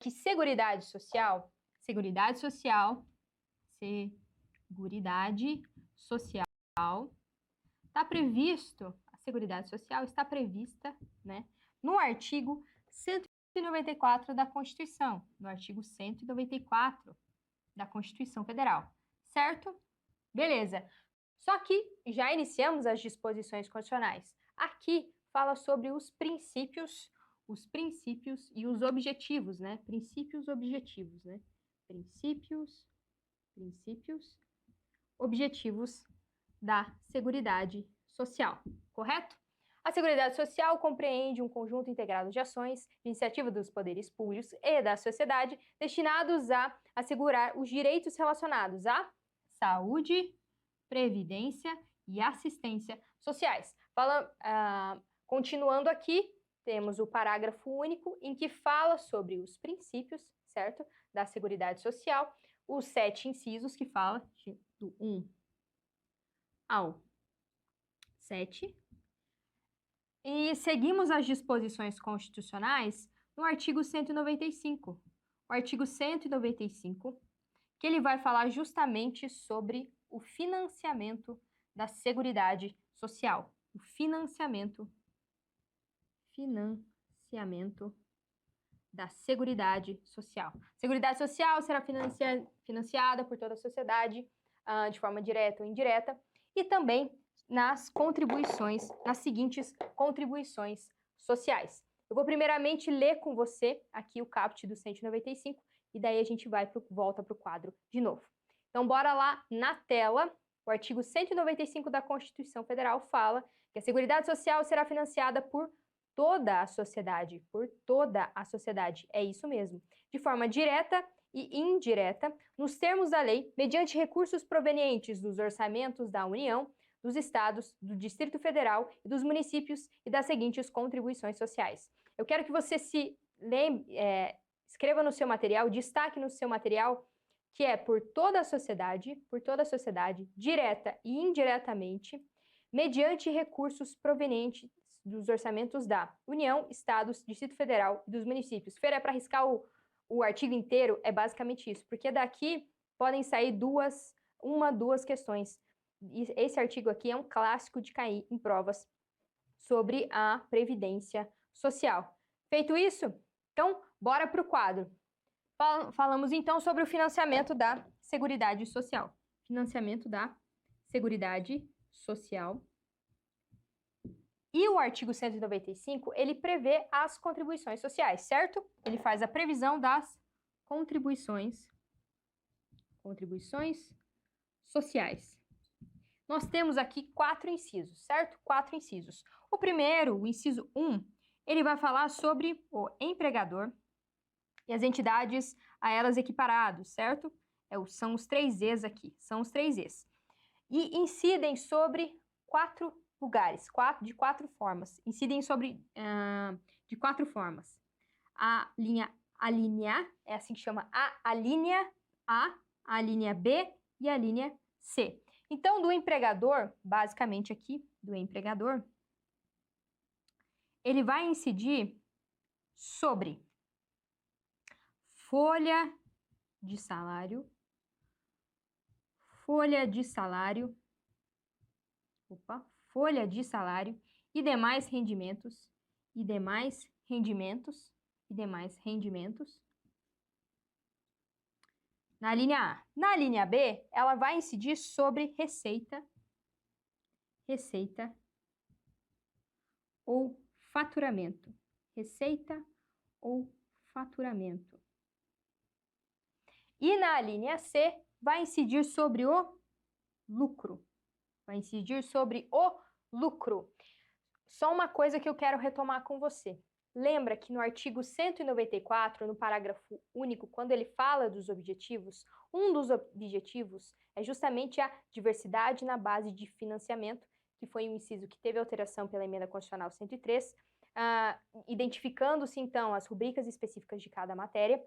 que Seguridade Social, está previsto, a Seguridade Social está prevista, né, no artigo 194 da Constituição, no artigo 194 da Constituição Federal, certo? Beleza. Só que já iniciamos as disposições constitucionais. Aqui fala sobre os princípios e os objetivos, né? Princípios, objetivos da Seguridade Social, correto? A Seguridade Social compreende um conjunto integrado de ações, de iniciativa dos poderes públicos e da sociedade destinados a assegurar os direitos relacionados à saúde, previdência e assistência sociais. Continuando aqui, temos o parágrafo único em que fala sobre os princípios, certo, da Seguridade Social, os 7 incisos que fala do 1 ao 7. E seguimos as disposições constitucionais no artigo 195. O artigo 195, que ele vai falar justamente sobre o financiamento da Seguridade Social. O financiamento da Seguridade Social. Seguridade Social será financiada por toda a sociedade, de forma direta ou indireta, e também nas seguintes contribuições sociais. Eu vou primeiramente ler com você aqui o caput do 195, e daí a gente volta para o quadro de novo. Então, bora lá na tela. O artigo 195 da Constituição Federal fala que a Seguridade Social será financiada por toda a sociedade, é isso mesmo, de forma direta e indireta, nos termos da lei, mediante recursos provenientes dos orçamentos da União, dos estados, do Distrito Federal e dos municípios e das seguintes contribuições sociais. Eu quero que você escreva no seu material, destaque no seu material, que é por toda a sociedade, direta e indiretamente, mediante recursos provenientes dos orçamentos da União, estados, Distrito Federal e dos municípios. Fer, é para riscar o artigo inteiro? É basicamente isso, porque daqui podem sair duas questões. Esse artigo aqui é um clássico de cair em provas sobre a Previdência Social. Feito isso, então, bora para o quadro. Falamos então sobre o financiamento da Seguridade Social. Financiamento da Seguridade Social. E o artigo 195, ele prevê as contribuições sociais, certo? Ele faz a previsão das contribuições sociais. Nós temos aqui 4 incisos, certo? 4 incisos. O primeiro, o inciso 1, ele vai falar sobre o empregador e as entidades a elas equiparados, certo? São os 3 E's aqui, são os 3 E's. E incidem sobre 4 lugares, de 4 formas. Incidem sobre, de 4 formas. A linha A, é assim que chama a linha A, a linha B e a linha C. Então, do empregador, basicamente aqui, do empregador, ele vai incidir sobre folha de salário, e demais rendimentos, na linha A. Na linha B, ela vai incidir sobre receita ou faturamento. E na linha C, vai incidir sobre o lucro. Só uma coisa que eu quero retomar com você. Lembra que no artigo 194, no parágrafo único, quando ele fala dos objetivos, um dos objetivos é justamente a diversidade na base de financiamento, que foi um inciso que teve alteração pela Emenda Constitucional 103, identificando-se, então, as rubricas específicas de cada matéria.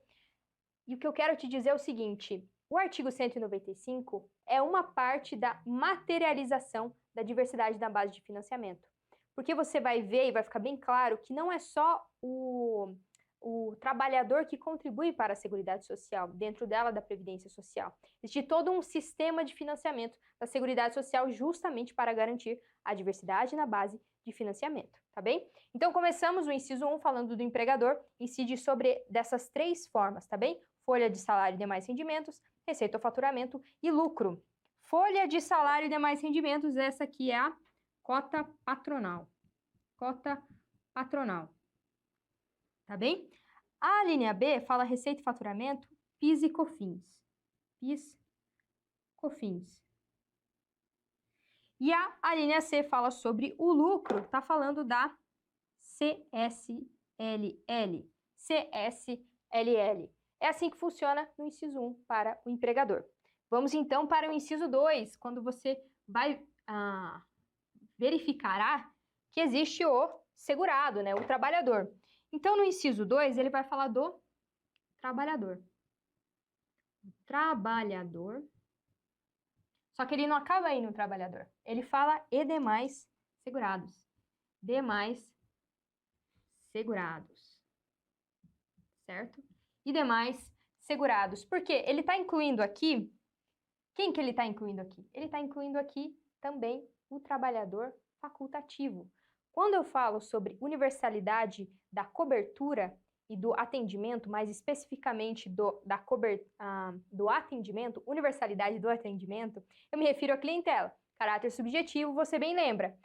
E o que eu quero te dizer é o seguinte: o artigo 195 é uma parte da materialização da diversidade na base de financiamento. Porque você vai ver e vai ficar bem claro que não é só o trabalhador que contribui para a Seguridade Social, dentro dela da Previdência Social. Existe todo um sistema de financiamento da Seguridade Social justamente para garantir a diversidade na base de financiamento, tá bem? Então, começamos o inciso 1 falando do empregador, incide sobre dessas 3 formas, tá bem? Folha de salário e demais rendimentos, receita ou faturamento e lucro. Folha de salário e demais rendimentos, essa aqui é a cota patronal. Cota patronal. Tá bem? A linha B fala receita e faturamento, PIS e COFINS. PIS, COFINS. E a linha C fala sobre o lucro, tá falando da CSLL. CSLL. É assim que funciona no inciso 1 para o empregador. Vamos então para o inciso 2, quando você vai verificará que existe o segurado, né, o trabalhador. Então, no inciso 2, ele vai falar do trabalhador. Trabalhador. Só que ele não acaba aí no trabalhador. Ele fala e demais segurados. Demais segurados. Certo? E demais segurados. Por quê? Ele está incluindo aqui... Quem que ele está incluindo aqui? Ele está incluindo aqui também o trabalhador facultativo. Quando eu falo sobre universalidade da cobertura e do atendimento, mais especificamente do atendimento, universalidade do atendimento, eu me refiro à clientela. Caráter subjetivo, você bem lembra,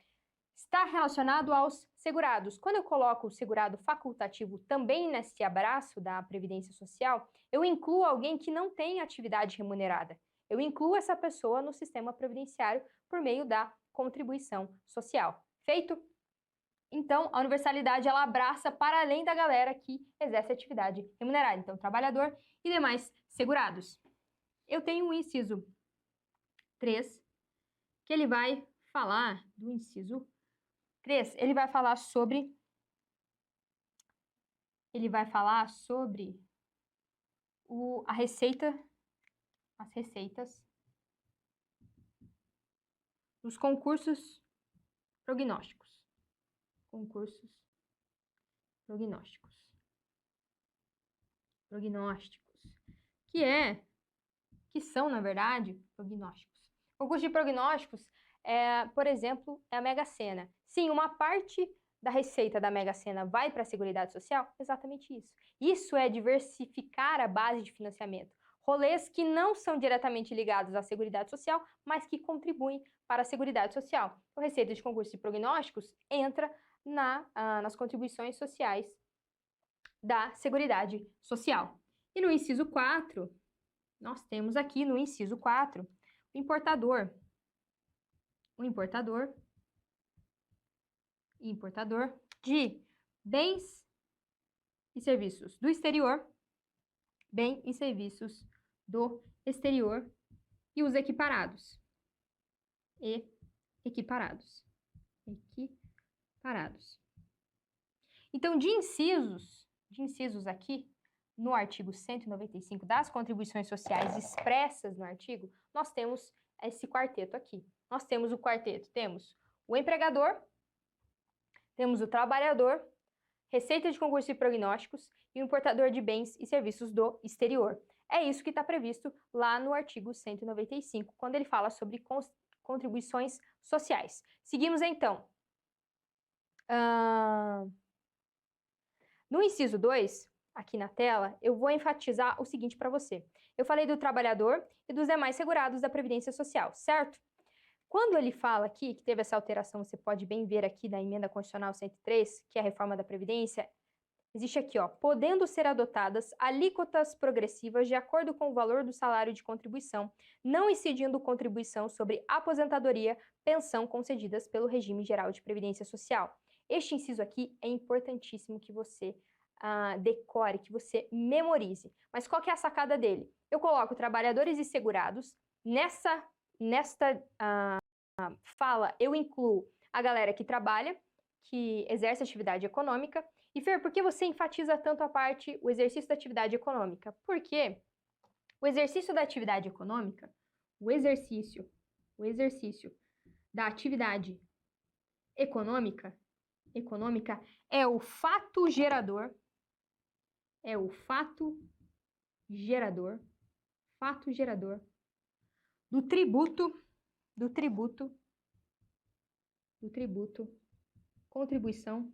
está relacionado aos segurados. Quando eu coloco o segurado facultativo também nesse abraço da Previdência Social, eu incluo alguém que não tem atividade remunerada. Eu incluo essa pessoa no sistema previdenciário por meio da contribuição social. Feito? Então, a universalidade, ela abraça para além da galera que exerce atividade remunerada. Então, trabalhador e demais segurados. Eu tenho um inciso 3, que ele vai falar do inciso 3. Ele vai falar sobre a receita, as receitas dos concursos prognósticos. Concursos prognósticos. Prognósticos. Que são, na verdade, prognósticos. Concurso de prognósticos, por exemplo, é a Mega Sena. Sim, uma parte da receita da Mega Sena vai para a Seguridade Social? Exatamente isso. Isso é diversificar a base de financiamento. Rolês que não são diretamente ligados à Seguridade Social, mas que contribuem para a Seguridade Social. A receita de concurso de prognósticos entra nas contribuições sociais da Seguridade Social. E no inciso 4, nós temos aqui no inciso 4, o importador. O importador de bens e serviços do exterior, bens e serviços do exterior e os equiparados. Equiparados. Então, de incisos aqui, no artigo 195 das contribuições sociais expressas no artigo, nós temos esse quarteto aqui. Nós temos o quarteto, temos o empregador, temos o trabalhador, receita de concurso e prognósticos e o importador de bens e serviços do exterior. É isso que está previsto lá no artigo 195, quando ele fala sobre contribuições sociais. Seguimos então. No inciso 2, aqui na tela, eu vou enfatizar o seguinte para você. Eu falei do trabalhador e dos demais segurados da Previdência Social, certo? Quando ele fala aqui, que teve essa alteração, você pode bem ver aqui na Emenda Constitucional 103, que é a reforma da Previdência, existe aqui, ó, podendo ser adotadas alíquotas progressivas de acordo com o valor do salário de contribuição, não incidindo contribuição sobre aposentadoria, pensão concedidas pelo regime geral de previdência social. Este inciso aqui é importantíssimo que você decore, que você memorize. Mas qual que é a sacada dele? Eu coloco trabalhadores e segurados, nesta fala eu incluo a galera que trabalha, que exerce atividade econômica. E Fer, por que você enfatiza tanto o exercício da atividade econômica? Porque o exercício da atividade econômica, o exercício da atividade econômica é o fato gerador é o fato gerador do tributo, contribuição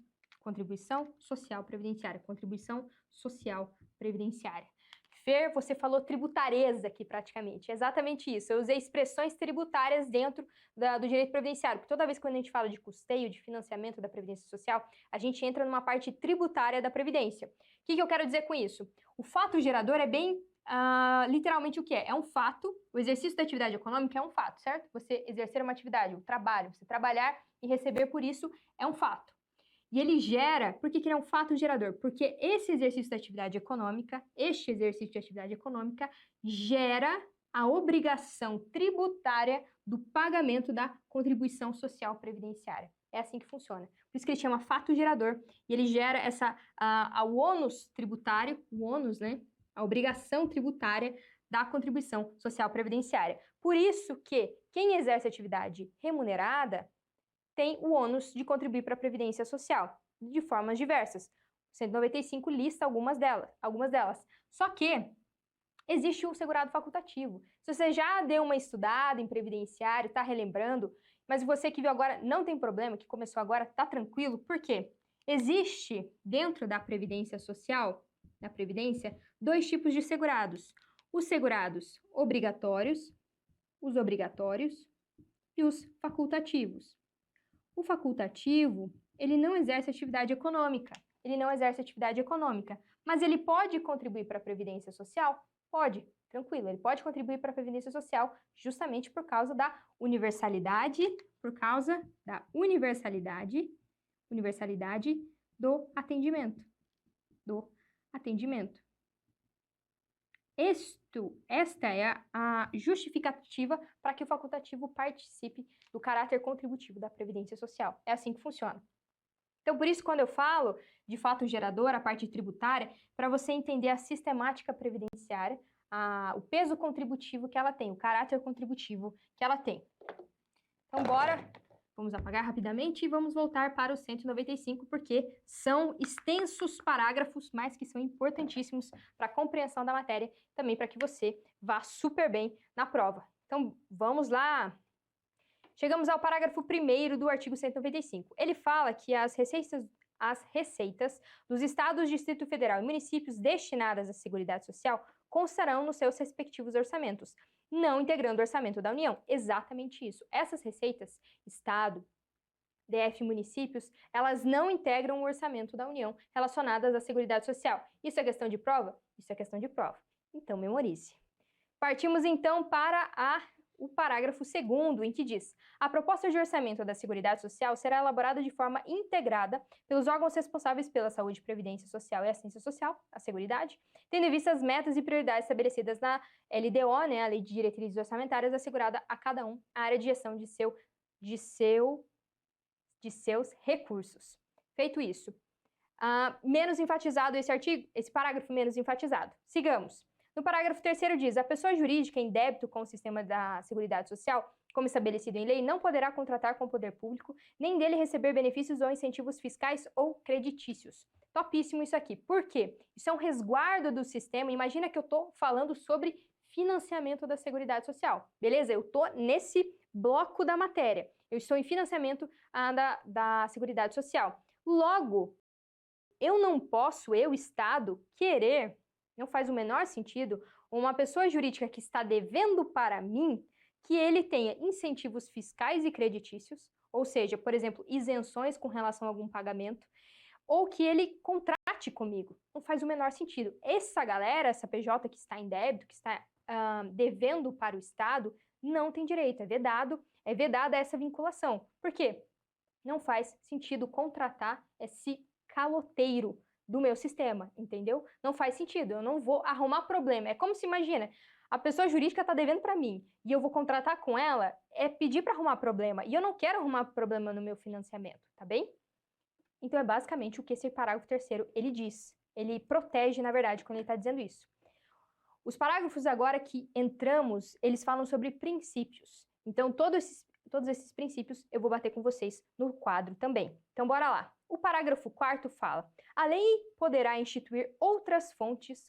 social previdenciária. Fer, você falou tributareza aqui praticamente, é exatamente isso. Eu usei expressões tributárias dentro do direito previdenciário, porque toda vez que a gente fala de custeio, de financiamento da Previdência Social, a gente entra numa parte tributária da Previdência. O que eu quero dizer com isso? O fato gerador é bem literalmente o que é? É um fato, o exercício da atividade econômica é um fato, certo? Você exercer uma atividade, um trabalho, você trabalhar e receber por isso é um fato. E ele gera, por que ele é um fato gerador? Porque este exercício de atividade econômica, gera a obrigação tributária do pagamento da contribuição social previdenciária. É assim que funciona. Por isso que ele chama fato gerador, e ele gera o ônus tributário, a obrigação tributária da contribuição social previdenciária. Por isso que quem exerce atividade remunerada tem o ônus de contribuir para a Previdência Social, de formas diversas. O 195 lista algumas delas. Só que existe o segurado facultativo. Se você já deu uma estudada em previdenciário, está relembrando, mas você que viu agora não tem problema, que começou agora, está tranquilo, por quê? Existe dentro da Previdência Social, da Previdência, dois tipos de segurados. Os segurados obrigatórios, e os facultativos. O facultativo, ele não exerce atividade econômica, mas ele pode contribuir para a Previdência Social? Pode, tranquilo, ele pode contribuir para a Previdência Social justamente por causa da universalidade, do atendimento. Esta é a justificativa para que o facultativo participe do caráter contributivo da Previdência Social. É assim que funciona. Então, por isso, quando eu falo de fato gerador, a parte tributária, para você entender a sistemática previdenciária, o peso contributivo que ela tem, o caráter contributivo que ela tem. Então, vamos apagar rapidamente e vamos voltar para o 195, porque são extensos parágrafos, mas que são importantíssimos para a compreensão da matéria, também para que você vá super bem na prova. Então, vamos lá. Chegamos ao parágrafo 1º do artigo 195. Ele fala que as receitas dos estados, Distrito Federal e municípios destinadas à Seguridade Social constarão nos seus respectivos orçamentos, não integrando o orçamento da União. Exatamente isso. Essas receitas, Estado, DF e municípios, elas não integram o orçamento da União relacionadas à Seguridade Social. Isso é questão de prova? Isso é questão de prova. Então, memorize. Partimos, então, para o parágrafo 2º, em que diz: a proposta de orçamento da Seguridade Social será elaborada de forma integrada pelos órgãos responsáveis pela saúde, previdência social e assistência social, a Seguridade, tendo em vista as metas e prioridades estabelecidas na LDO, a Lei de Diretrizes Orçamentárias, assegurada a cada um a área de gestão de seus recursos. Feito isso, menos enfatizado esse parágrafo menos enfatizado. Sigamos. No parágrafo 3º diz: a pessoa jurídica em débito com o sistema da Seguridade Social, como estabelecido em lei, não poderá contratar com o poder público, nem dele receber benefícios ou incentivos fiscais ou creditícios. Topíssimo isso aqui. Por quê? Isso é um resguardo do sistema. Imagina que eu estou falando sobre financiamento da Seguridade Social. Beleza? Eu estou nesse bloco da matéria. Eu estou em financiamento da Seguridade Social. Logo, eu não posso, Estado, querer... Não faz o menor sentido uma pessoa jurídica que está devendo para mim que ele tenha incentivos fiscais e creditícios, ou seja, por exemplo, isenções com relação a algum pagamento, ou que ele contrate comigo. Não faz o menor sentido. Essa galera, essa PJ que está em débito, que está devendo para o Estado, não tem direito, é vedada essa vinculação. Por quê? Não faz sentido contratar esse caloteiro do meu sistema, entendeu? Não faz sentido, eu não vou arrumar problema. É como se, imagina, a pessoa jurídica está devendo para mim e eu vou contratar com ela, é pedir para arrumar problema. E eu não quero arrumar problema no meu financiamento, tá bem? Então é basicamente o que esse parágrafo 3º ele diz. Ele protege, na verdade, quando ele está dizendo isso. Os parágrafos agora que entramos, eles falam sobre princípios. Então, todos esses todos esses princípios eu vou bater com vocês no quadro também. Então, bora lá. O parágrafo 4º fala: a lei poderá instituir outras fontes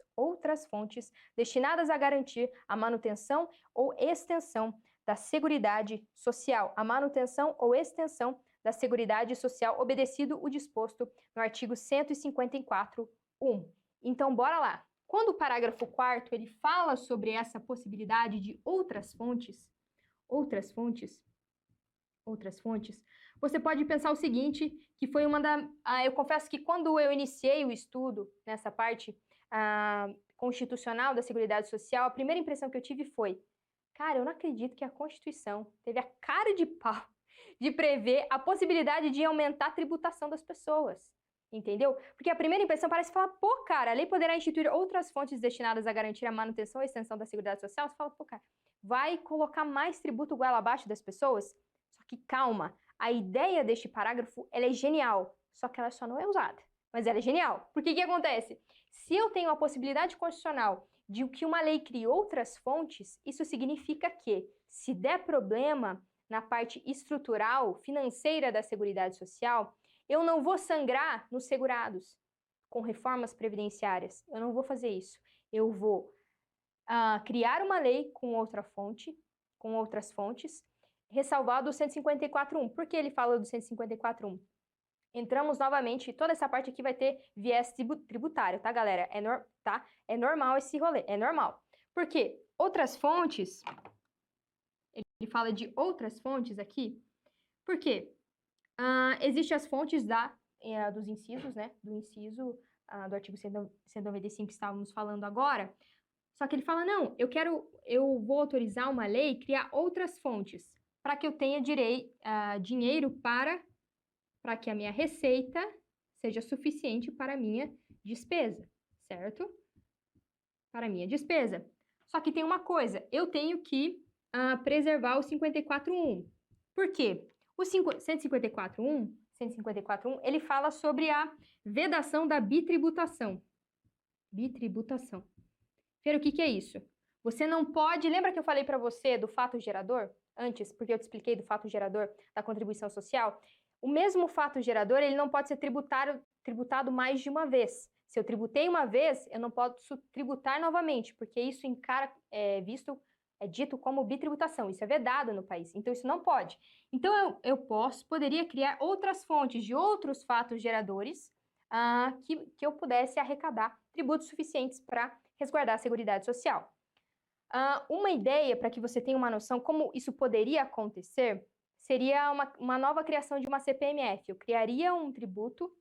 destinadas a garantir a manutenção ou extensão da Seguridade Social. A manutenção ou extensão da Seguridade Social, obedecido o disposto no artigo 154.1. Então, bora lá. Quando o parágrafo 4º ele fala sobre essa possibilidade de outras fontes, você pode pensar o seguinte, que foi eu confesso que quando eu iniciei o estudo nessa parte constitucional da Seguridade Social, a primeira impressão que eu tive foi, cara, eu não acredito que a Constituição teve a cara de pau de prever a possibilidade de aumentar a tributação das pessoas. Entendeu? Porque a primeira impressão parece falar, pô, cara, a lei poderá instituir outras fontes destinadas a garantir a manutenção e extensão da Seguridade Social. Você fala, pô, cara, vai colocar mais tributo goela abaixo das pessoas? Só que calma, a ideia deste parágrafo, ela é genial, só que ela só não é usada. Mas ela é genial. Porque o que acontece? Se eu tenho a possibilidade constitucional de que uma lei crie outras fontes, isso significa que, se der problema na parte estrutural, financeira da Seguridade Social, eu não vou sangrar nos segurados com reformas previdenciárias. Eu não vou fazer isso. Eu vou criar uma lei com outras fontes, ressalvado o 154.1. Por que ele fala do 154.1? Entramos novamente, toda essa parte aqui vai ter viés tributário, tá, galera? É normal esse rolê, é normal. Por quê? Outras fontes, ele fala de outras fontes aqui, por quê? Existem as fontes dos incisos, né? Do inciso do artigo 195 que estávamos falando agora. Só que ele fala, não, eu vou autorizar uma lei criar outras fontes para que eu tenha dinheiro para que a minha receita seja suficiente para a minha despesa, certo? Para a minha despesa. Só que tem uma coisa, eu tenho que preservar o 54.1. Por quê? O 154.1, ele fala sobre a vedação da bitributação. Bitributação. Fer, o que é isso? Você não pode... Lembra que eu falei para você do fato gerador? Antes, porque eu te expliquei do fato gerador da contribuição social. O mesmo fato gerador, ele não pode ser tributado mais de uma vez. Se eu tributei uma vez, eu não posso tributar novamente, porque isso é dito como bitributação. Isso é vedado no país. Então, isso não pode. Então, eu poderia criar outras fontes de outros fatos geradores que eu pudesse arrecadar tributos suficientes para resguardar a Seguridade Social. Uma ideia, para que você tenha uma noção como isso poderia acontecer, seria uma nova criação de uma CPMF. Eu criaria um tributo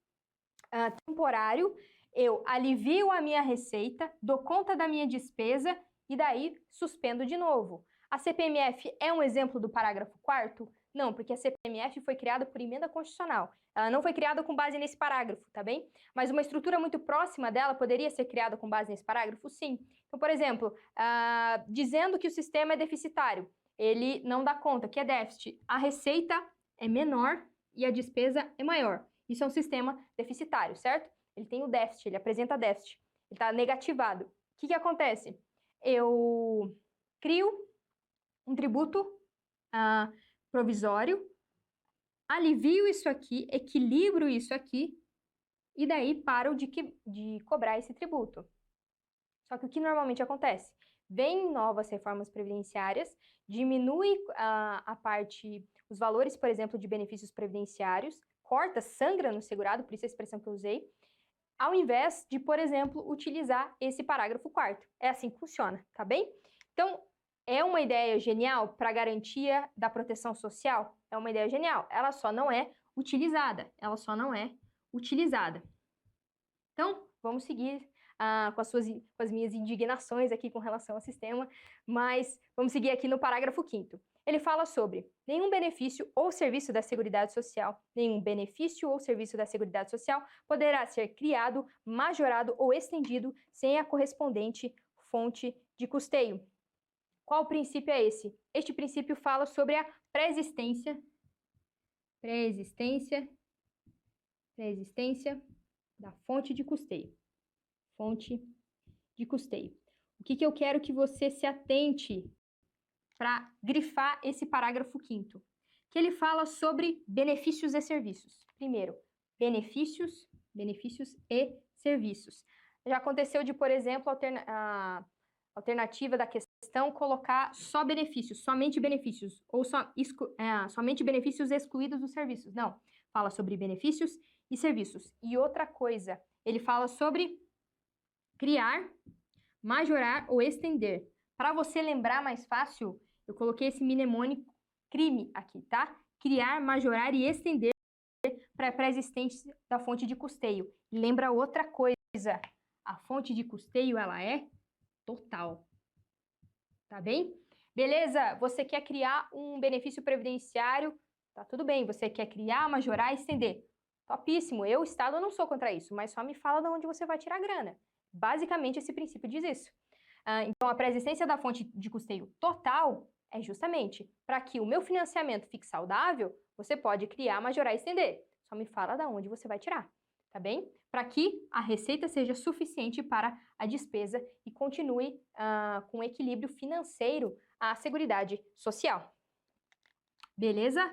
temporário, eu alivio a minha receita, dou conta da minha despesa e daí suspendo de novo. A CPMF é um exemplo do parágrafo 4º? Não, porque a CPMF foi criada por emenda constitucional. Ela não foi criada com base nesse parágrafo, tá bem? Mas uma estrutura muito próxima dela poderia ser criada com base nesse parágrafo? Sim. Então, por exemplo, dizendo que o sistema é deficitário, ele não dá conta, que é déficit. A receita é menor e a despesa é maior. Isso é um sistema deficitário, certo? Ele tem o déficit, ele apresenta déficit. Ele está negativado. O que acontece? Eu crio um tributo provisório, alivio isso aqui, equilibro isso aqui, e daí paro de cobrar esse tributo. Só que o que normalmente acontece? Vem novas reformas previdenciárias, diminui os valores, por exemplo, de benefícios previdenciários, corta, sangra no segurado, por isso a expressão que eu usei, ao invés de, por exemplo, utilizar esse parágrafo 4º. É assim que funciona, tá bem? Então, é uma ideia genial para garantia da proteção social? É uma ideia genial. Ela só não é utilizada. Então, vamos seguir com as minhas indignações aqui com relação ao sistema, mas vamos seguir aqui no parágrafo 5º. Ele fala sobre nenhum benefício ou serviço da Seguridade Social poderá ser criado, majorado ou estendido sem a correspondente fonte de custeio. Qual princípio é esse? Este princípio fala sobre a pré-existência da fonte de custeio. O que eu quero que você se atente para grifar esse parágrafo 5º? que ele fala sobre benefícios e serviços. Primeiro, benefícios e serviços. Já aconteceu de, por exemplo, a alternativa da questão colocar só benefícios, somente benefícios, ou somente benefícios excluídos dos serviços. Não, fala sobre benefícios e serviços. E outra coisa, ele fala sobre criar, majorar ou estender. Para você lembrar mais fácil, eu coloquei esse mnemônico crime aqui, tá? Criar, majorar e estender para a pré-existência da fonte de custeio. E lembra outra coisa, a fonte de custeio, ela é total. Tá bem? Beleza? Você quer criar um benefício previdenciário? Tá tudo bem. Você quer criar, majorar e estender? Topíssimo. Eu, Estado, não sou contra isso, mas só me fala de onde você vai tirar a grana. Basicamente, esse princípio diz isso. Então, a pré-existência da fonte de custeio total é justamente para que o meu financiamento fique saudável, você pode criar, majorar e estender. Só me fala de onde você vai tirar, tá bem? Para que a receita seja suficiente para a despesa e continue com equilíbrio financeiro a Seguridade Social. Beleza?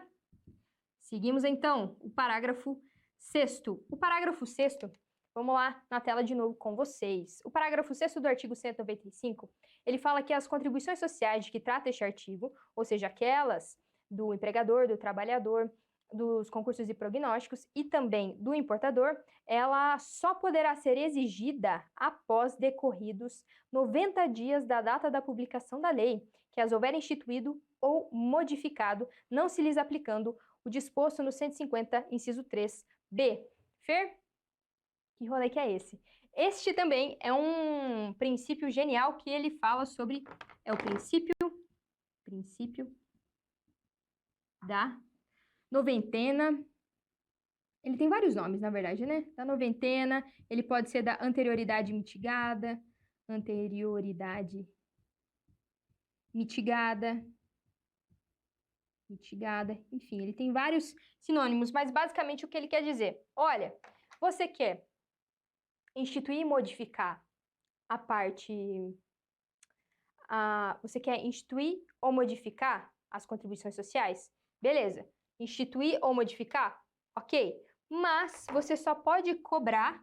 Seguimos, então, o parágrafo 6º. O parágrafo 6º, vamos lá na tela de novo com vocês. O parágrafo 6º do artigo 195, ele fala que as contribuições sociais de que trata este artigo, ou seja, aquelas do empregador, do trabalhador, dos concursos e prognósticos e também do importador, ela só poderá ser exigida após decorridos 90 dias da data da publicação da lei, que as houver instituído ou modificado, não se lhes aplicando o disposto no 150, inciso 3b. Fer? Que rolê que é esse? Este também é um princípio genial que ele fala sobre, é o princípio da noventena. Ele tem vários nomes, na verdade, né? Da noventena, ele pode ser da anterioridade mitigada, enfim, ele tem vários sinônimos, mas basicamente o que ele quer dizer? Olha, você quer instituir e modificar a parte... você quer instituir ou modificar as contribuições sociais? Beleza. Instituir ou modificar? Ok. Mas você só pode cobrar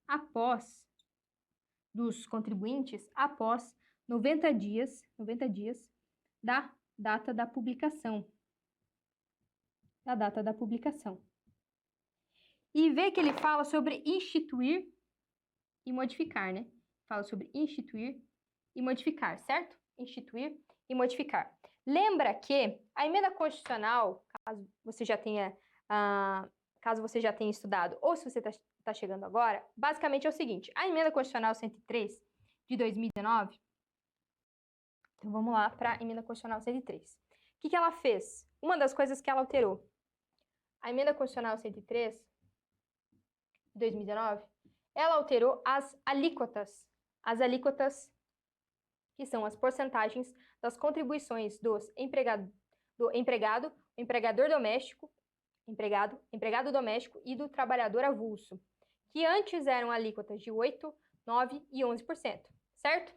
após dos contribuintes após 90 dias da data da publicação. E vê que ele fala sobre instituir e modificar, né? Fala sobre instituir e modificar, certo? Instituir e modificar. Lembra que a emenda constitucional, caso você já tenha estudado, ou se você está chegando agora, basicamente é o seguinte, a emenda constitucional 103 de 2019, então vamos lá para a emenda constitucional 103. O que ela fez? Uma das coisas que ela alterou. A emenda constitucional 103 de 2019, ela alterou as alíquotas que são as porcentagens das contribuições do empregado, empregador doméstico, empregado doméstico e do trabalhador avulso, que antes eram alíquotas de 8%, 9% e 11%, certo?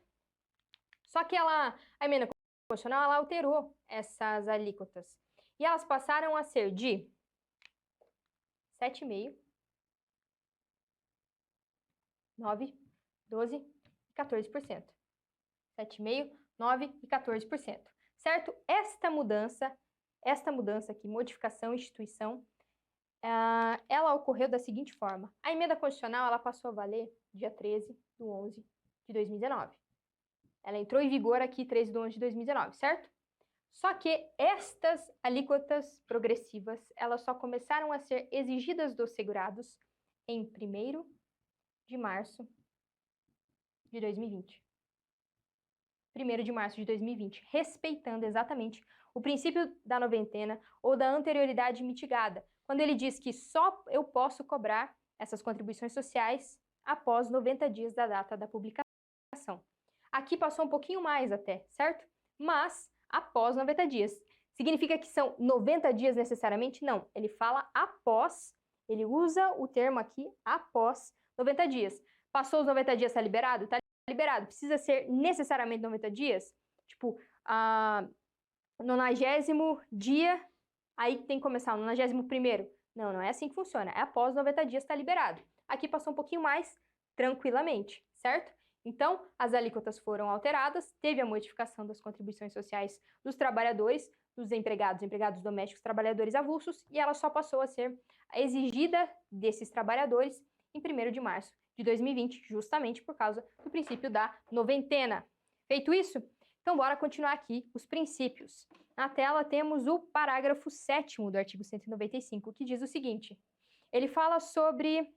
Só que a emenda constitucional, ela alterou essas alíquotas e elas passaram a ser de 7,5%, 9%, 12% e 14%. 7,5%, 9% e 14%, certo? Esta mudança aqui, modificação, instituição, ela ocorreu da seguinte forma. A emenda constitucional, ela passou a valer dia 13/11 de 2019. Ela entrou em vigor aqui 13/11 de 2019, certo? Só que estas alíquotas progressivas, elas só começaram a ser exigidas dos segurados em 1º de março de 2020. 1º de março de 2020, respeitando exatamente o princípio da noventena ou da anterioridade mitigada, quando ele diz que só eu posso cobrar essas contribuições sociais após 90 dias da data da publicação. Aqui passou um pouquinho mais até, certo? Mas após 90 dias. Significa que são 90 dias necessariamente? Não, ele fala após, ele usa o termo aqui após 90 dias. Passou os 90 dias, tá liberado? Tá liberado. Precisa ser necessariamente 90 dias? Tipo, 90º dia, aí tem que começar o 91º. Não, não é assim que funciona. É após 90 dias está liberado. Aqui passou um pouquinho mais tranquilamente, certo? Então, as alíquotas foram alteradas, teve a modificação das contribuições sociais dos trabalhadores, dos empregados, empregados domésticos, trabalhadores avulsos, e ela só passou a ser exigida desses trabalhadores em 1º de março de 2020, justamente por causa do princípio da noventena. Feito isso, então bora continuar aqui os princípios. Na tela temos o parágrafo 7º do artigo 195, que diz o seguinte: ele fala sobre: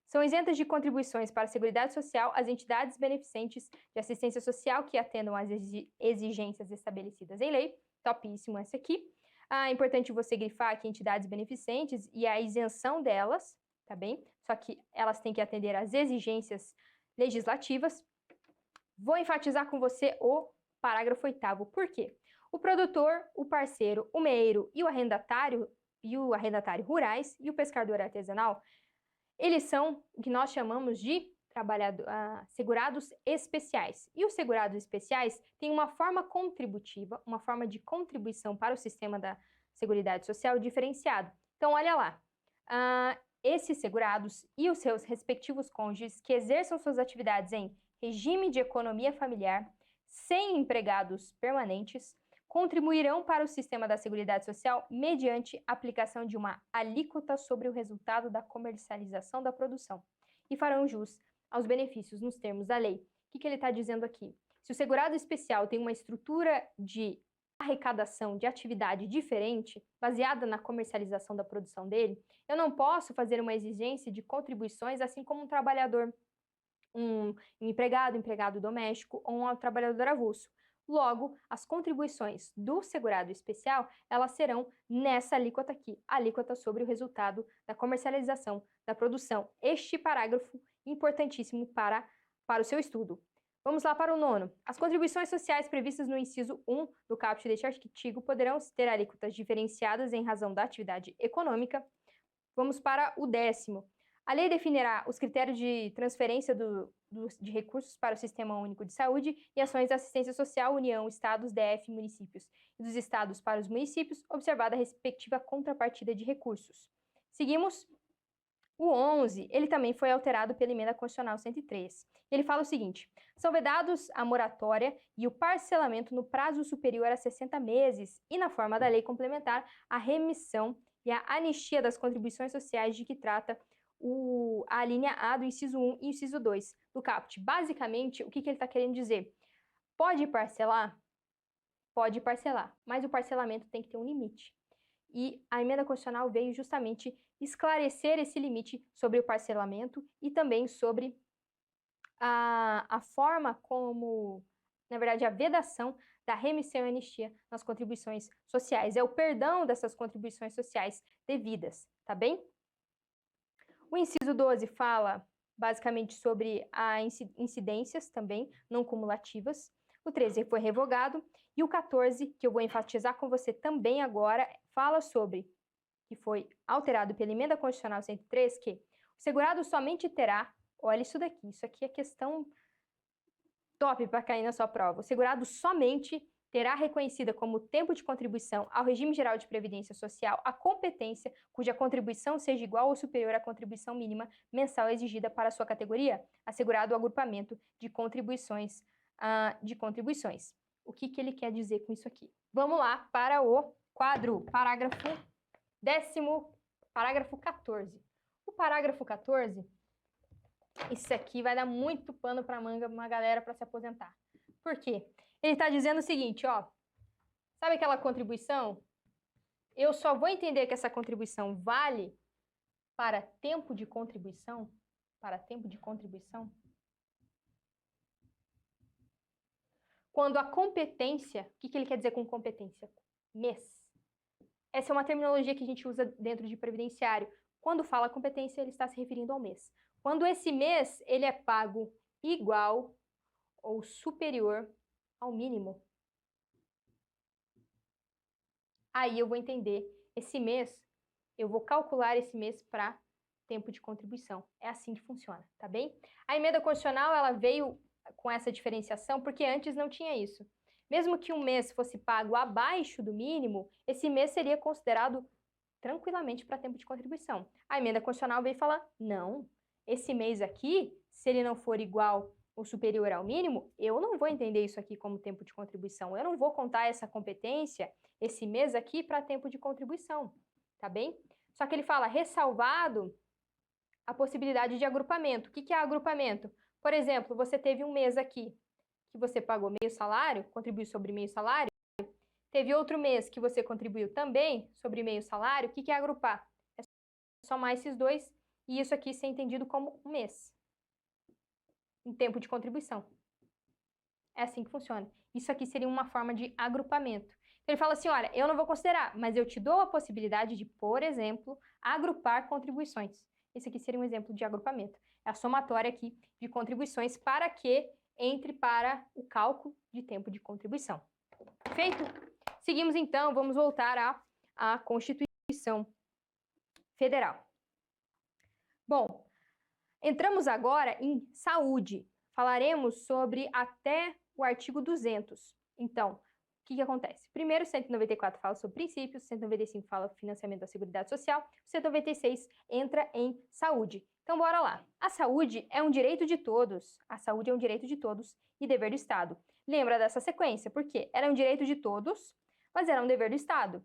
são isentas de contribuições para a Seguridade Social as entidades beneficentes de assistência social que atendam às exigências estabelecidas em lei. Topíssimo essa aqui. É importante você grifar aqui entidades beneficentes e a isenção delas, tá bem? Só que elas têm que atender às exigências legislativas. Vou enfatizar com você o parágrafo 8º. Por quê? O produtor, o parceiro, o meeiro e o arrendatário rurais e o pescador artesanal, eles são o que nós chamamos de segurados especiais. E os segurados especiais têm uma forma contributiva, uma forma de contribuição para o sistema da Seguridade Social diferenciado. Então, olha lá. Esses segurados e os seus respectivos cônjuges que exerçam suas atividades em regime de economia familiar, sem empregados permanentes, contribuirão para o sistema da Seguridade Social mediante aplicação de uma alíquota sobre o resultado da comercialização da produção e farão jus aos benefícios nos termos da lei. O que ele está dizendo aqui? Se o segurado especial tem uma estrutura de arrecadação de atividade diferente, baseada na comercialização da produção dele, eu não posso fazer uma exigência de contribuições assim como um trabalhador, um empregado doméstico ou um trabalhador avulso. Logo, as contribuições do segurado especial, elas serão nessa alíquota aqui, alíquota sobre o resultado da comercialização da produção. Este parágrafo importantíssimo para o seu estudo. Vamos lá para o 9º. As contribuições sociais previstas no inciso 1 do caput deste artigo poderão ter alíquotas diferenciadas em razão da atividade econômica. Vamos para o 10º. A lei definirá os critérios de transferência de recursos para o Sistema Único de Saúde e ações de assistência social, União, Estados, DF, municípios, e dos Estados para os municípios, observada a respectiva contrapartida de recursos. Seguimos o 11, ele também foi alterado pela Emenda Constitucional 103. Ele fala o seguinte: são vedados a moratória e o parcelamento no prazo superior a 60 meses e, na forma da lei complementar, a remissão e a anistia das contribuições sociais de que trata a linha A do inciso 1 e inciso 2 do caput. Basicamente, o que ele está querendo dizer? Pode parcelar? Pode parcelar, mas o parcelamento tem que ter um limite. E a Emenda Constitucional veio justamente esclarecer esse limite sobre o parcelamento e também sobre a forma como, na verdade, a vedação da remissão e anistia nas contribuições sociais. É o perdão dessas contribuições sociais devidas, tá bem? O inciso 12 fala basicamente sobre as incidências também, não cumulativas. O 13 foi revogado. E o 14, que eu vou enfatizar com você também agora, fala sobre, que foi alterado pela Emenda Constitucional 103, que o segurado somente terá, olha isso daqui, isso aqui é questão top para cair na sua prova. O segurado somente terá reconhecida como tempo de contribuição ao regime geral de previdência social a competência cuja contribuição seja igual ou superior à contribuição mínima mensal exigida para a sua categoria, assegurado o agrupamento de contribuições. O que ele quer dizer com isso aqui? Vamos lá para o quadro, parágrafo 14. O parágrafo 14, isso aqui vai dar muito pano para manga para uma galera para se aposentar. Por quê? Ele está dizendo o seguinte, ó, sabe aquela contribuição? Eu só vou entender que essa contribuição vale para tempo de contribuição, quando a competência, o que ele quer dizer com competência? Mês. Essa é uma terminologia que a gente usa dentro de previdenciário. Quando fala competência, ele está se referindo ao mês. Quando esse mês ele é pago igual ou superior ao mínimo, aí eu vou entender esse mês, eu vou calcular esse mês para tempo de contribuição. É assim que funciona, tá bem? A Emenda Constitucional, ela veio com essa diferenciação porque antes não tinha isso. Mesmo que um mês fosse pago abaixo do mínimo, esse mês seria considerado tranquilamente para tempo de contribuição. A emenda constitucional veio falar, não, esse mês aqui, se ele não for igual ou superior ao mínimo, eu não vou entender isso aqui como tempo de contribuição, eu não vou contar essa competência, esse mês aqui, para tempo de contribuição, tá bem? Só que ele fala, ressalvado a possibilidade de agrupamento. O que é agrupamento? Por exemplo, você teve um mês aqui que você pagou meio salário, contribuiu sobre meio salário, teve outro mês que você contribuiu também sobre meio salário, o que é agrupar? É somar esses dois e isso aqui ser entendido como um mês, um tempo de contribuição. É assim que funciona. Isso aqui seria uma forma de agrupamento. Então, ele fala assim, olha, eu não vou considerar, mas eu te dou a possibilidade de, por exemplo, agrupar contribuições. Esse aqui seria um exemplo de agrupamento. É a somatória aqui de contribuições para que entre para o cálculo de tempo de contribuição. Feito? Seguimos então, vamos voltar à Constituição Federal. Bom, entramos agora em saúde. Falaremos sobre até o artigo 200. Então, o que acontece? Primeiro, 194 fala sobre princípios, 195 fala financiamento da Seguridade Social, 196 entra em saúde. Então, bora lá. A saúde é um direito de todos. A saúde é um direito de todos e dever do Estado. Lembra dessa sequência? Porque era um direito de todos, mas era um dever do Estado.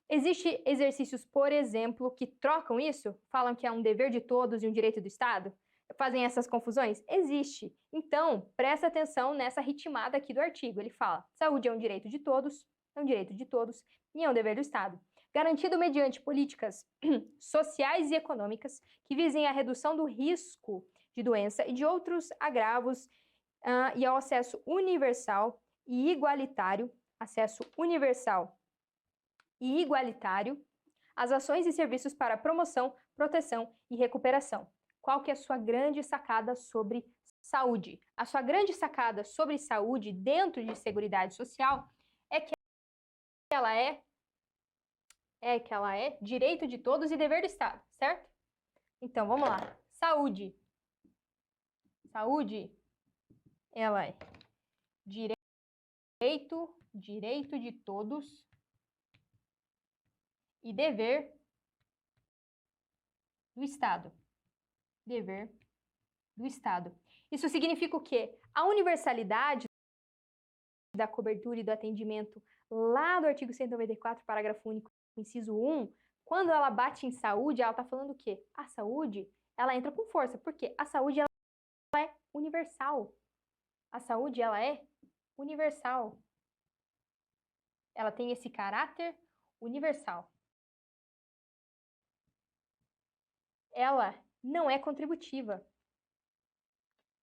Existem exercícios, por exemplo, que trocam isso? Falam que é um dever de todos e um direito do Estado? Fazem essas confusões? Existe. Então, presta atenção nessa ritmada aqui do artigo. Ele fala, saúde é um direito de todos, é um direito de todos e é um dever do Estado. Garantido mediante políticas sociais e econômicas que visem a redução do risco de doença e de outros agravos e ao acesso universal e igualitário, às ações e serviços para promoção, proteção e recuperação. Qual que é a sua grande sacada sobre saúde? A sua grande sacada sobre saúde dentro de Seguridade Social é que ela é direito de todos e dever do Estado, certo? Então, vamos lá. Saúde. Saúde, ela é direito de todos e dever do Estado. Dever do Estado. Isso significa o quê? A universalidade da cobertura e do atendimento lá do artigo 194, parágrafo único, inciso 1, quando ela bate em saúde, ela está falando o quê? A saúde, ela entra com força, porque a saúde ela é universal. A saúde, ela é universal. Ela tem esse caráter universal. Ela não é contributiva.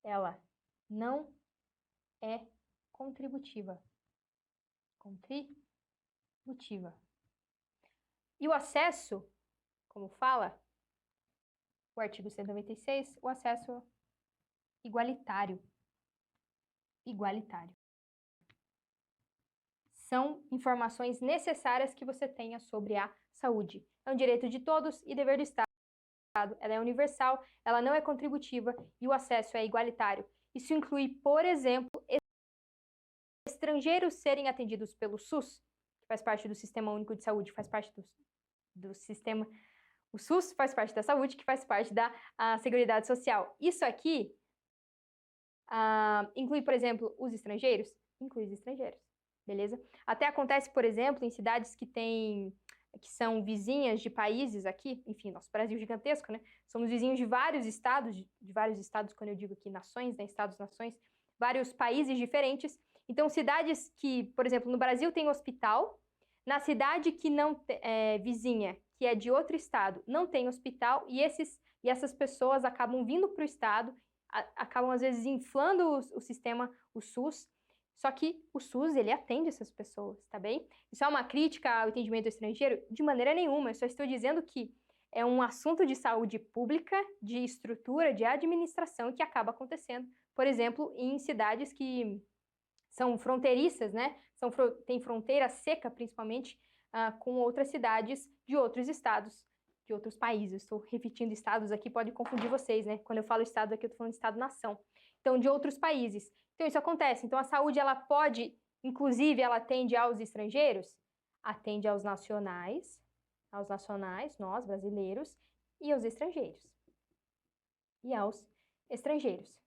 Ela não é contributiva. Contributiva. E o acesso, como fala o artigo 196, o acesso igualitário. Igualitário. São informações necessárias que você tenha sobre a saúde. É um direito de todos e dever do Estado. Ela é universal, ela não é contributiva e o acesso é igualitário. Isso inclui, por exemplo, estrangeiros serem atendidos pelo SUS, que faz parte do Sistema Único de Saúde, faz parte do sistema... O SUS faz parte da saúde, que faz parte da Seguridade Social. Isso aqui inclui, por exemplo, os estrangeiros? Inclui os estrangeiros, beleza? Até acontece, por exemplo, em cidades que são vizinhas de países aqui, enfim, nosso Brasil gigantesco, né? Somos vizinhos de vários estados, quando eu digo aqui nações, né? Estados, nações, vários países diferentes. Então, cidades que, por exemplo, no Brasil tem hospital, na cidade que não vizinha, que é de outro estado, não tem hospital, e essas pessoas acabam vindo para o estado, acabam, às vezes, inflando o sistema, o SUS, só que o SUS, ele atende essas pessoas, tá bem? Isso é uma crítica ao entendimento estrangeiro? De maneira nenhuma, eu só estou dizendo que é um assunto de saúde pública, de estrutura, de administração que acaba acontecendo, por exemplo, em cidades que são fronteiriças, né? Tem fronteira seca, principalmente, com outras cidades de outros estados, de outros países. Estou repetindo estados aqui, pode confundir vocês, né? Quando eu falo estado aqui, eu estou falando estado-nação. Então, de outros países. Então, isso acontece. Então, a saúde, ela pode Inclusive, ela atende aos estrangeiros? Atende aos nacionais, nós, brasileiros, e aos estrangeiros. E aos estrangeiros.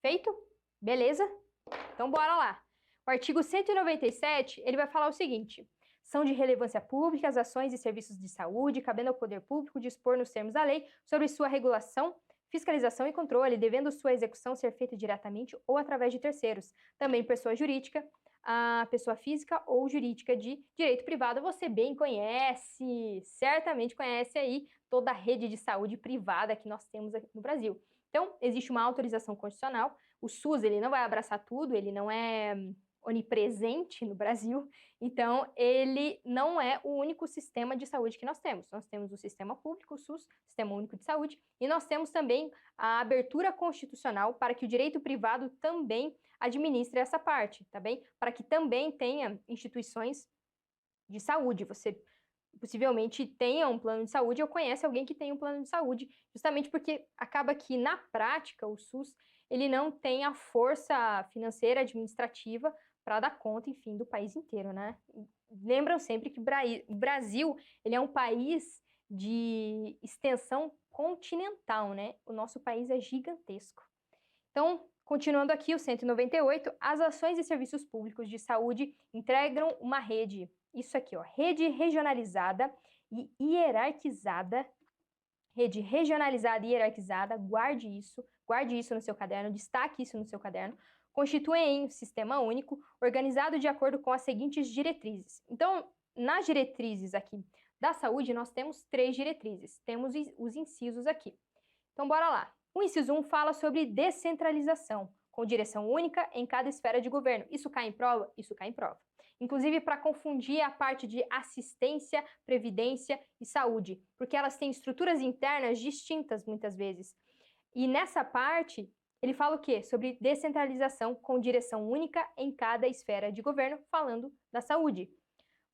Feito? Beleza? Então, bora lá. O artigo 197, ele vai falar o seguinte: são de relevância pública as ações e serviços de saúde, cabendo ao poder público dispor nos termos da lei sobre sua regulação, fiscalização e controle, devendo sua execução ser feita diretamente ou através de terceiros. Também pessoa jurídica, a pessoa física ou jurídica de direito privado. Você bem conhece, certamente conhece aí toda a rede de saúde privada que nós temos aqui no Brasil. Então, existe uma autorização constitucional. O SUS, ele não vai abraçar tudo, ele não é onipresente no Brasil, então ele não é o único sistema de saúde que nós temos. Nós temos o sistema público, o SUS, Sistema Único de Saúde, e nós temos também a abertura constitucional para que o direito privado também administre essa parte, tá bem? Para que também tenha instituições de saúde. Você possivelmente tenha um plano de saúde ou conhece alguém que tem um plano de saúde, justamente porque acaba que, na prática, o SUS ele não tem a força financeira, administrativa para dar conta, enfim, do país inteiro, né? Lembram sempre que o Brasil ele é um país de extensão continental, né? O nosso país é gigantesco. Então, continuando aqui, o 198, as ações e serviços públicos de saúde integram uma rede, isso aqui, ó, rede regionalizada e hierarquizada, guarde isso no seu caderno, destaque isso no seu caderno, constituem um sistema único, organizado de acordo com as seguintes diretrizes. Então, nas diretrizes aqui da saúde, nós temos 3 diretrizes, temos os incisos aqui. Então, bora lá. O inciso 1 fala sobre descentralização, com direção única em cada esfera de governo. Isso cai em prova? Isso cai em prova. Inclusive para confundir a parte de assistência, previdência e saúde, porque elas têm estruturas internas distintas muitas vezes. E nessa parte, ele fala o quê? Sobre descentralização com direção única em cada esfera de governo, falando da saúde.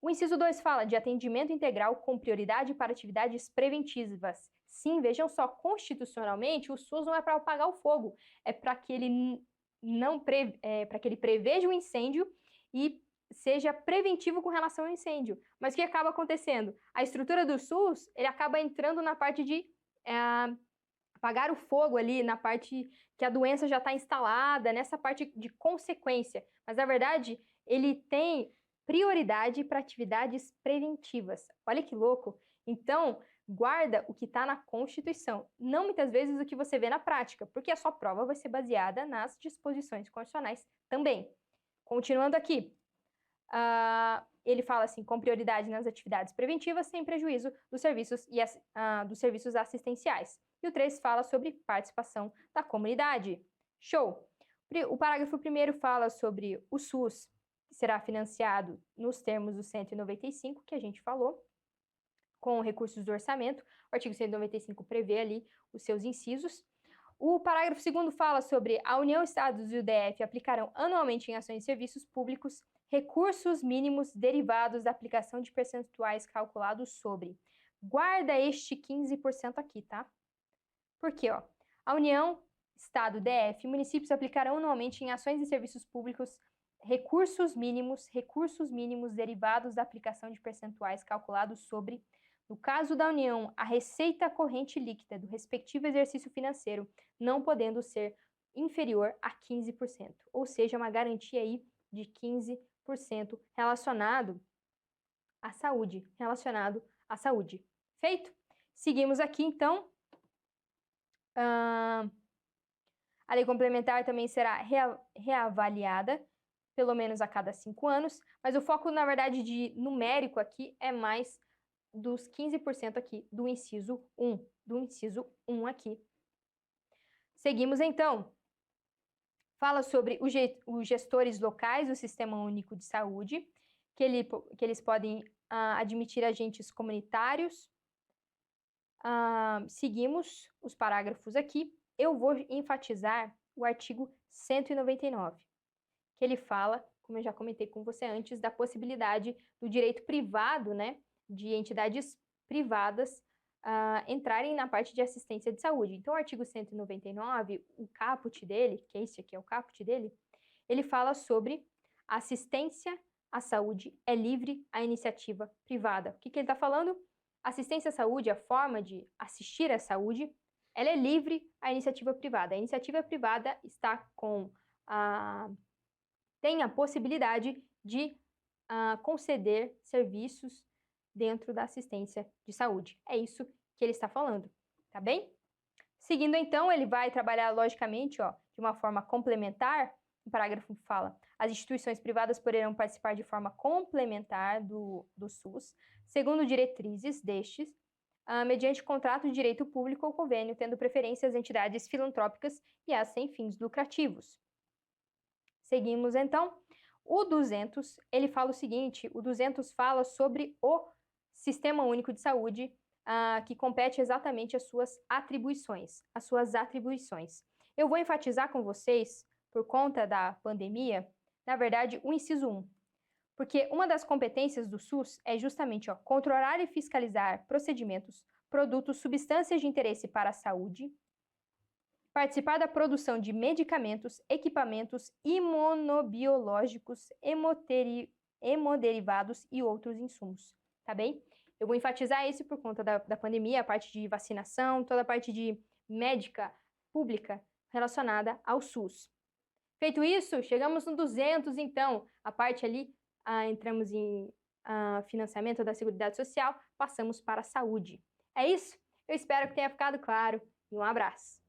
O inciso 2 fala de atendimento integral com prioridade para atividades preventivas. Sim, vejam só, constitucionalmente, o SUS não é para apagar o fogo, é para que ele para que ele preveja o incêndio e seja preventivo com relação ao incêndio. Mas o que acaba acontecendo? A estrutura do SUS, ele acaba entrando na parte de apagar o fogo ali, na parte que a doença já está instalada, nessa parte de consequência. Mas, na verdade, ele tem prioridade para atividades preventivas. Olha que louco! Então, guarda o que está na Constituição, não muitas vezes o que você vê na prática, porque a sua prova vai ser baseada nas disposições constitucionais também. Continuando aqui, ele fala assim, com prioridade nas atividades preventivas, sem prejuízo dos serviços assistenciais. E o 3 fala sobre participação da comunidade. Show! O parágrafo 1º fala sobre o SUS, que será financiado nos termos do 195, que a gente falou, com recursos do orçamento. O artigo 195 prevê ali os seus incisos. O parágrafo 2º fala sobre a União, Estados e o DF aplicarão anualmente em ações e serviços públicos recursos mínimos derivados da aplicação de percentuais calculados sobre. Guarda este 15% aqui, tá? Por quê, ó? A União, Estado, DF e municípios aplicarão anualmente em ações e serviços públicos recursos mínimos derivados da aplicação de percentuais calculados sobre, no caso da União, a receita corrente líquida do respectivo exercício financeiro, não podendo ser inferior a 15%, ou seja, uma garantia aí de 15% relacionado à saúde, Feito? Seguimos aqui, então. A lei complementar também será reavaliada, pelo menos a cada 5 anos, mas o foco, na verdade, de numérico aqui é mais dos 15% aqui, do inciso 1 aqui. Seguimos, então. Fala sobre os gestores locais do Sistema Único de Saúde, que eles podem admitir agentes comunitários. Seguimos os parágrafos aqui. Eu vou enfatizar o artigo 199, que ele fala, como eu já comentei com você antes, da possibilidade do direito privado, né, de entidades privadas entrarem na parte de assistência de saúde. Então, o artigo 199, o caput dele, que esse aqui é o caput dele, ele fala sobre Assistência à saúde é livre à iniciativa privada. O que ele está falando? Assistência à saúde, a forma de assistir à saúde, ela é livre à iniciativa privada. A iniciativa privada está tem a possibilidade de conceder serviços dentro da assistência de saúde. É isso que ele está falando, tá bem? Seguindo, então, ele vai trabalhar, logicamente, de uma forma complementar. O parágrafo fala: as instituições privadas poderão participar de forma complementar do SUS, segundo diretrizes destes, mediante contrato de direito público ou convênio, tendo preferência às entidades filantrópicas e às sem fins lucrativos. Seguimos, então. O 200, ele fala o seguinte: o 200 fala sobre o Sistema Único de Saúde, que compete exatamente às suas atribuições. Eu vou enfatizar com vocês, por conta da pandemia, na verdade, o inciso 1. Porque uma das competências do SUS é justamente controlar e fiscalizar procedimentos, produtos, substâncias de interesse para a saúde, participar da produção de medicamentos, equipamentos imunobiológicos, hemoderivados e outros insumos, tá bem? Eu vou enfatizar isso por conta da pandemia, a parte de vacinação, toda a parte de médica pública relacionada ao SUS. Feito isso, chegamos no 200, então, a parte ali, entramos em financiamento da Seguridade Social, passamos para a saúde. É isso? Eu espero que tenha ficado claro e um abraço.